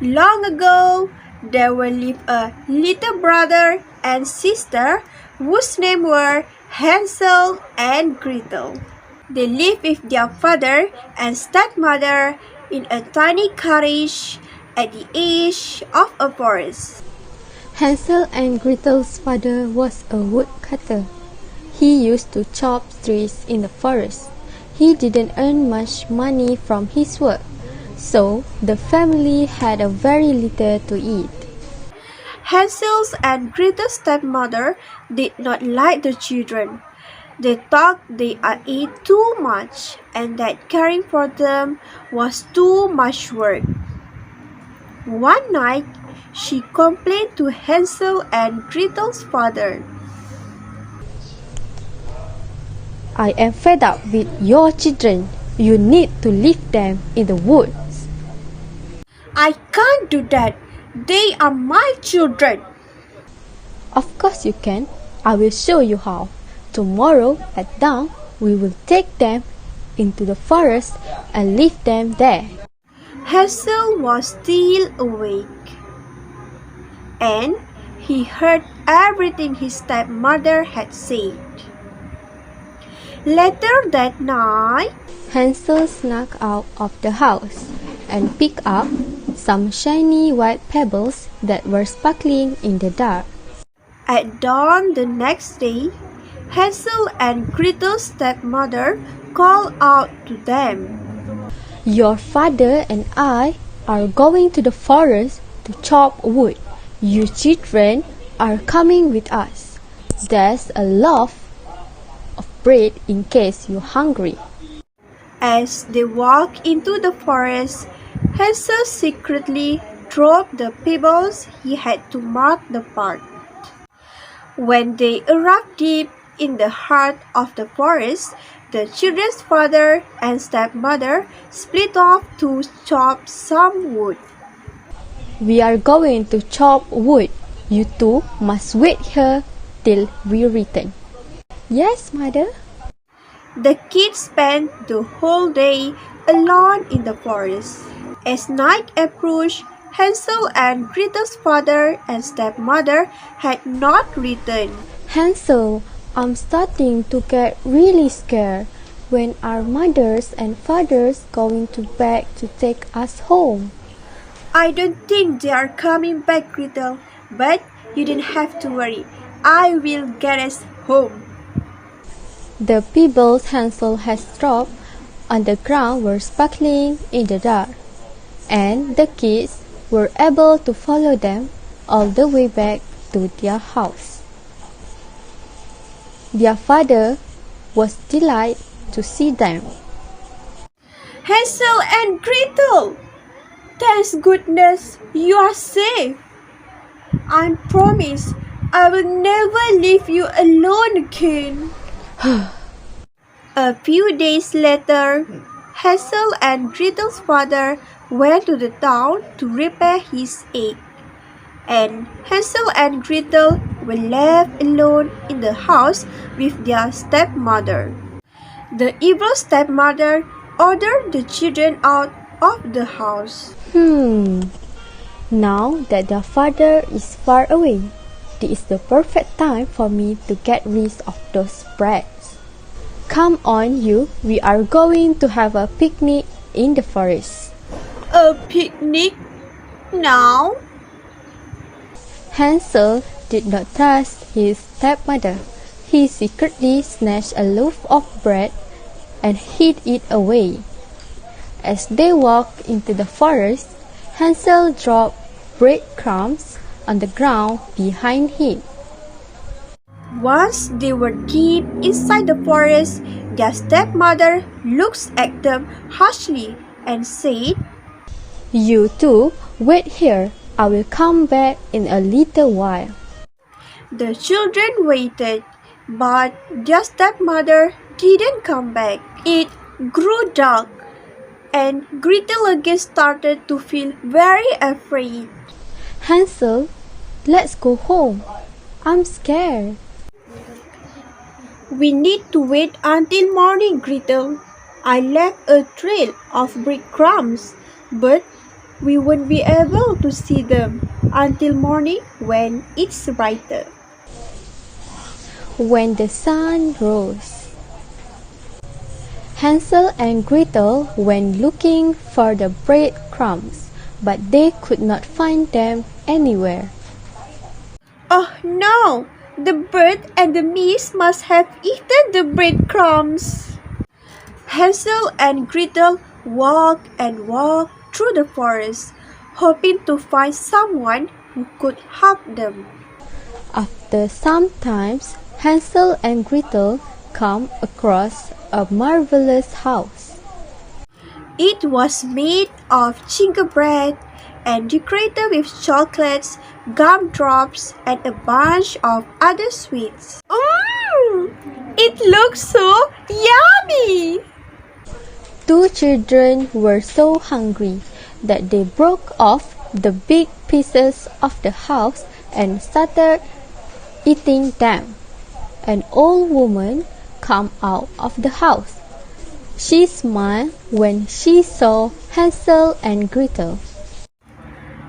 Long ago, there lived a little brother and sister whose names were Hansel and Gretel. They lived with their father and stepmother in a tiny cottage at the edge of a forest. Hansel and Gretel's father was a woodcutter. He used to chop trees in the forest. He didn't earn much money from his work, so the family had a very little to eat. Hansel's and Gretel's stepmother did not like the children. They thought they ate too much and that caring for them was too much work. One night, she complained to Hansel and Gretel's father. I am fed up with your children. You need to leave them in the woods. I can't do that. They are my children. Of course you can. I will show you how. Tomorrow at dawn, we will take them into the forest and leave them there. Hansel was still awake, and he heard everything his stepmother had said. Later that night, Hansel snuck out of the house and picked up some shiny white pebbles that were sparkling in the dark. At dawn the next day, Hansel and Gretel's stepmother called out to them. Your father and I are going to the forest to chop wood. You children are coming with us. There's a loaf of bread in case you're hungry. As they walked into the forest, Hansel secretly dropped the pebbles he had to mark the path. When they arrived deep in the heart of the forest, the children's father and stepmother split off to chop some wood. We are going to chop wood. You two must wait here till we return. Yes, mother. The kids spent the whole day alone in the forest. As night approached, Hansel and Gretel's father and stepmother had not returned. Hansel, I'm starting to get really scared. When are mothers and fathers going to beg to take us home? I don't think they are coming back, Gretel, but you don't have to worry. I will get us home. The pebbles Hansel has dropped on the ground were sparkling in the dark, and the kids were able to follow them all the way back to their house. Their father was delighted to see them. Hansel and Gretel! Thank goodness you are safe. I promise I will never leave you alone again. A few days later, Hansel and Gretel's father went to the town to repair his egg, and Hansel and Gretel were left alone in the house with their stepmother. The evil stepmother ordered the children out of the house. Now that their father is far away, this is the perfect time for me to get rid of those brats. Come on, you. We are going to have a picnic in the forest. A picnic? Now? Hansel did not trust his stepmother. He secretly snatched a loaf of bread and hid it away. As they walked into the forest, Hansel dropped breadcrumbs on the ground behind him. Once they were deep inside the forest, their stepmother looked at them harshly and said, You two, wait here. I will come back in a little while. The children waited, but their stepmother didn't come back. It grew dark, and Gretel again started to feel very afraid. Hansel, let's go home. I'm scared. We need to wait until morning, Gretel. I left a trail of breadcrumbs, but we won't be able to see them until morning when it's brighter. When the sun rose, Hansel and Gretel went looking for the breadcrumbs, but they could not find them anywhere. Oh no! The bird and the mice must have eaten the breadcrumbs. Hansel and Gretel walked and walked through the forest, hoping to find someone who could help them. After some time, Hansel and Gretel come across a marvelous house. It was made of gingerbread and decorated with chocolates, gumdrops, and a bunch of other sweets. It looks so yummy! Two children were so hungry that they broke off the big pieces of the house and started eating them. An old woman came out of the house. She smiled when she saw Hansel and Gretel.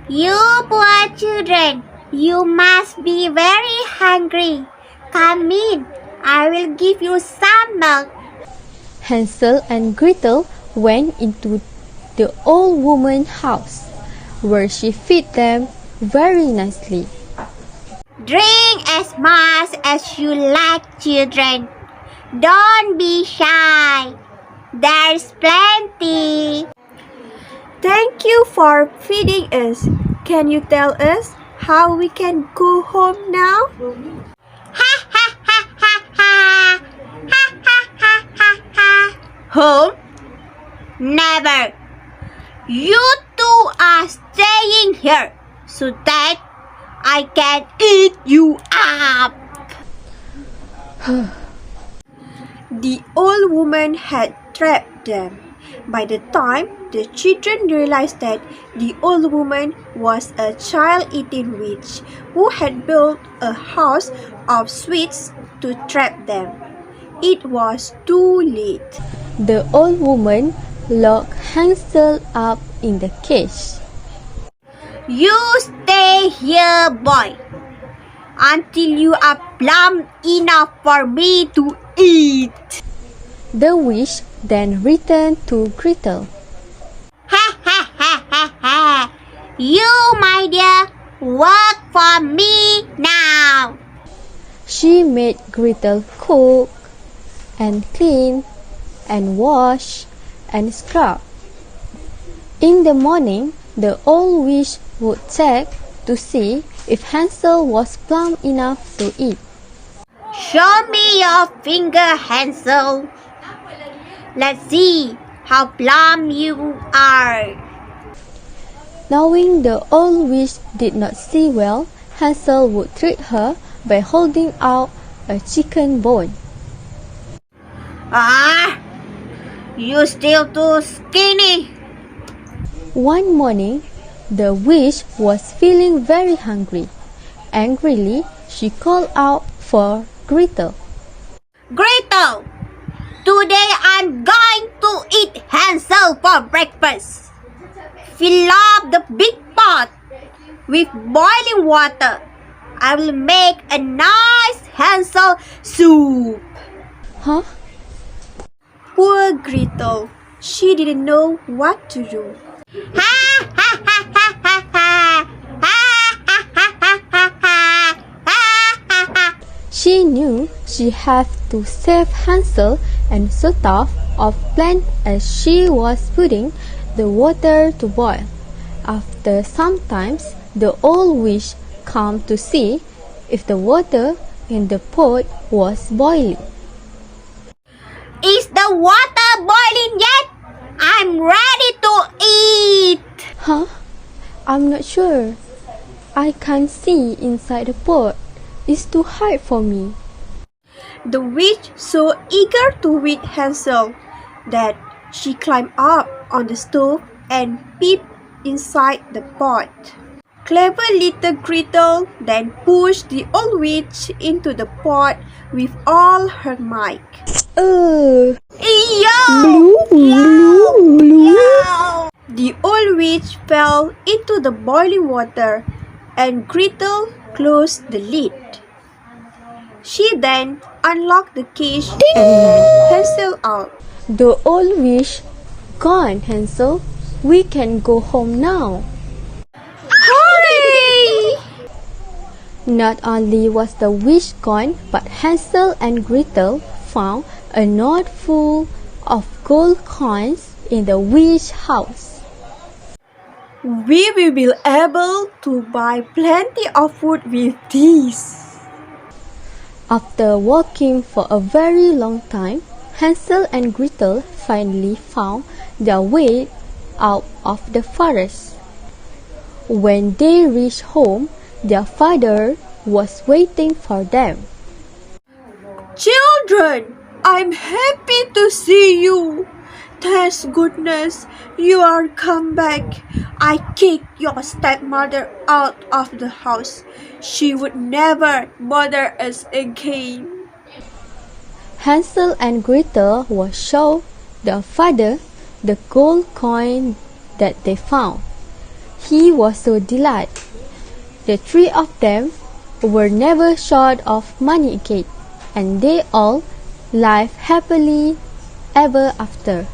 You poor children, you must be very hungry. Come in, I will give you some milk. Hansel and Gretel went into the old woman's house, where she fed them very nicely. Drink as much as you like, children. Don't be shy. There's plenty. Thank you for feeding us. Can you tell us how we can go home now? Ha ha ha ha ha. Ha ha ha ha ha. Home? Never. You two are staying here so that I can eat you up. The old woman had trapped them. By the time the children realized that the old woman was a child-eating witch who had built a house of sweets to trap them, it was too late. The old woman locked Hansel up in the cage. You stay here, boy, until you are plump enough for me to eat. The witch then returned to Gretel. Ha ha ha ha ha. You, my dear, work for me now. She made Gretel cook and clean and wash and scrub. In the morning, the old witch would check to see if Hansel was plump enough to eat. Show me your finger, Hansel. Let's see how plump you are. Knowing the old witch did not see well, Hansel would treat her by holding out a chicken bone. Ah, you still too skinny. One morning, the witch was feeling very hungry. Angrily, she called out for Gretel. Gretel, today I'm going to eat Hansel for breakfast. Fill up the big pot with boiling water. I will make a nice Hansel soup. Huh? Poor Gretel, she didn't know what to do. Ha ha ha ha ha ha. Ha ha ha ha ha ha. Ha ha ha. She knew she had to save Hansel and so thought of plan as she was putting the water to boil. After some time, the old witch came to see if the water in the pot was boiling. Is the water boiling yet? I'm ready to eat. Huh? I'm not sure. I can't see inside the pot. It's too hard for me. The witch, so eager to eat Hansel that she climbed up on the stove and peeped inside the pot. Clever little Gretel then pushed the old witch into the pot with all her might. Yo! Blue. Yo! The old witch fell into the boiling water, and Gretel closed the lid. She then unlocked the cage and let Hansel out. The old wish gone, Hansel. We can go home now. Hooray! Not only was the wish gone, but Hansel and Gretel found a knot full of gold coins in the wish house. We will be able to buy plenty of food with these. After walking for a very long time, Hansel and Gretel finally found their way out of the forest. When they reached home, their father was waiting for them. Children, I'm happy to see you. Thank goodness you are come back. I kicked your stepmother out of the house. She would never bother us again. Hansel and Gretel were shown their father the gold coin that they found. He was so delighted. The three of them were never short of money again, and they all lived happily ever after.